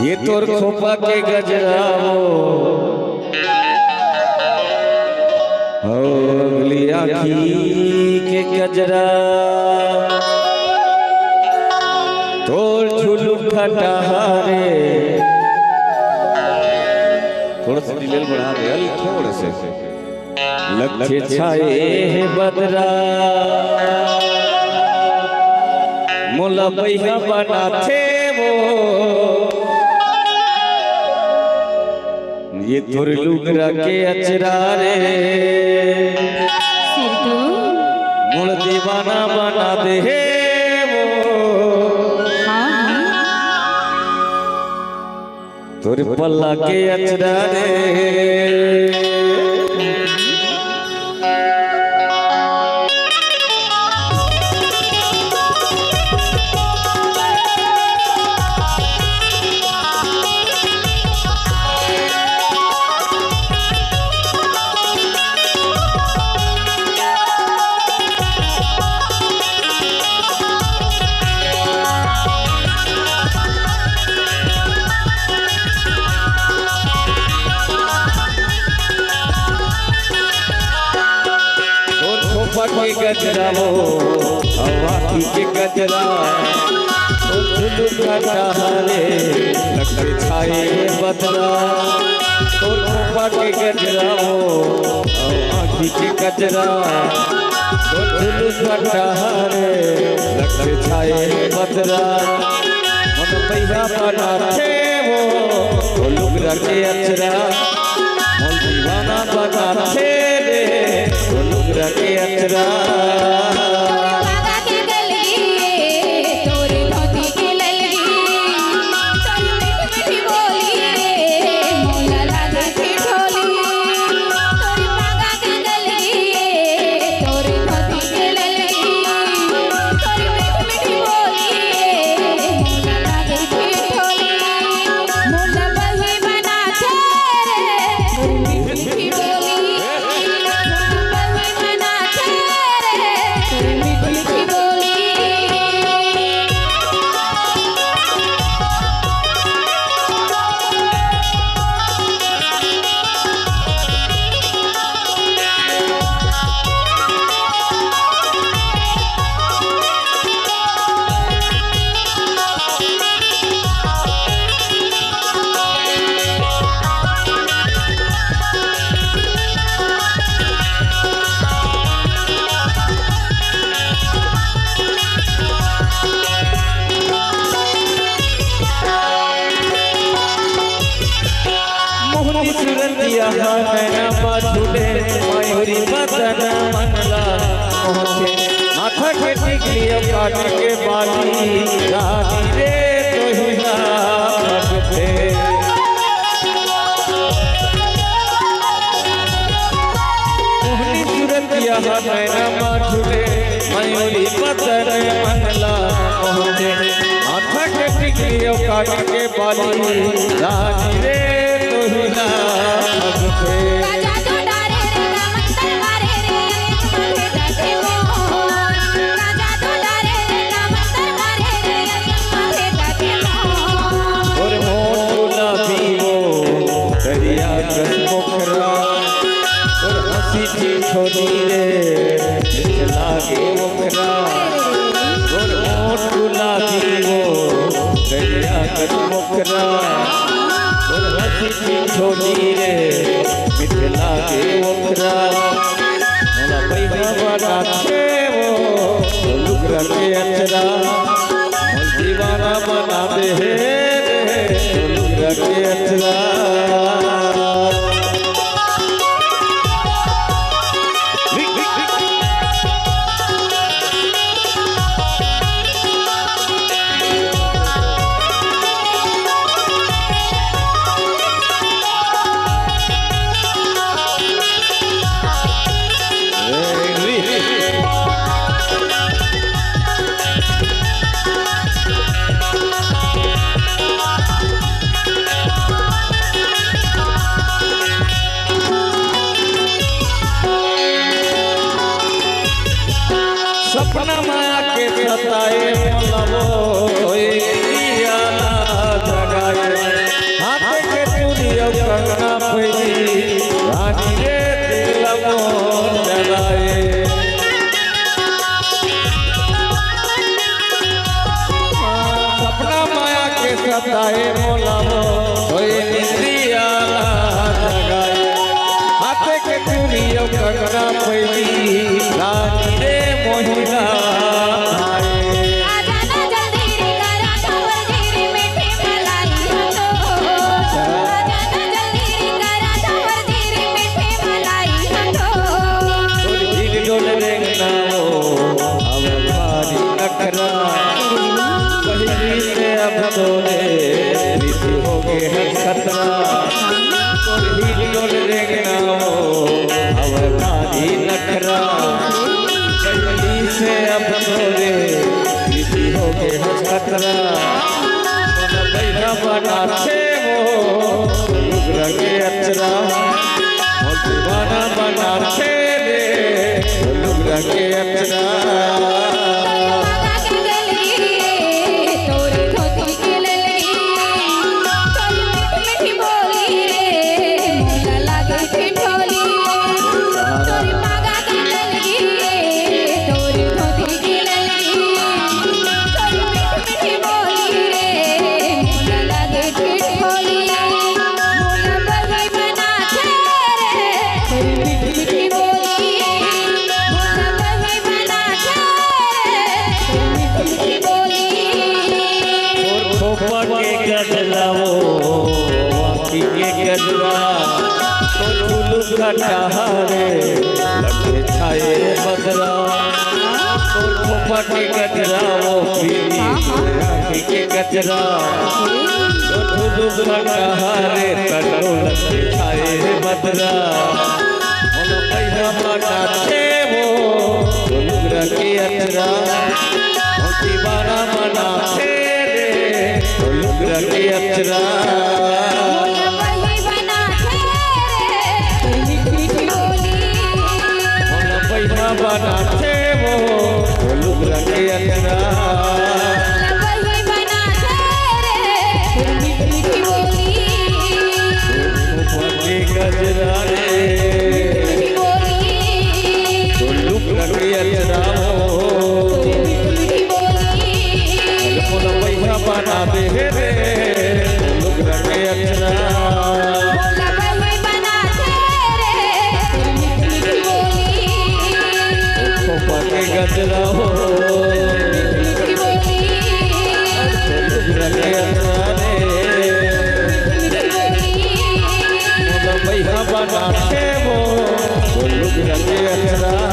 ये तोर खोपा के गजरा हो अगली आँखी के गजरा तोर झुलू खटारे थोड़ा सा डिलेल बढ़ा दे अल थोड़े से लखे छाए है बदरा मोला बैहा बनाथे वो ये तोर लुगरा के अचरा रे मोल दीवाना बना दे हे वो तोर पल्ला के अचरा रे के गजरा वो आँखी के गजरा झुलू खटारे लगे छाए बदरा तोर खोपा के गजरा वो आँखी के गजरा झुलू खटारे लगे छाए बदरा मन पैसा बनाथे वो लुगरा के अचरा मन दीवाना बनाथे रे लुगरा के अचरा मयूरी बदन मनला माथा के टिकलिया काट के बाली रानी रे तो ही ना भगते मोहनी सूरतिया नैना माथुले मयूरी बदन मनला माथा के टिकलिया काट के बाली रानी रे तो ही ना भगते छोड़ी रे लागे ओकरा और ओठ गुलाबी वो दरिया कर मोकरा और हंसी छोड़ी रे मिठ लागे ओकरा मोला पैसा बनाथे वो लुगरा के अचरा मोल दीवाना बना दे हे लुगरा के अचरा ताए मोलामो होए निंदिया जगाए हाथे के चूड़ियों कंगना पैली रानी रे मोहिला प्रीति हो गए है खतरा ही डोल देखना अब भारी नखरा पहली से अब डोले प्रीति हो गए है खतरा बैठा बना थे वो रंगे अचरा दीवाना बना थे रे रंगे अचरा कटहरे लगे छाए बदरा फटे गजरा वो पीली के गजरा कटहरे कटो लगे छाए बदरा बना थे वो के अचरा दीवाना बना थे रे के अचरा बना थे वो लुगरा के अचरा बना थे गजरा रे लुगरा के अचरा बना दे रे लुगरा के अचरा गजरा हो बना थे वो लुगरा के अचरा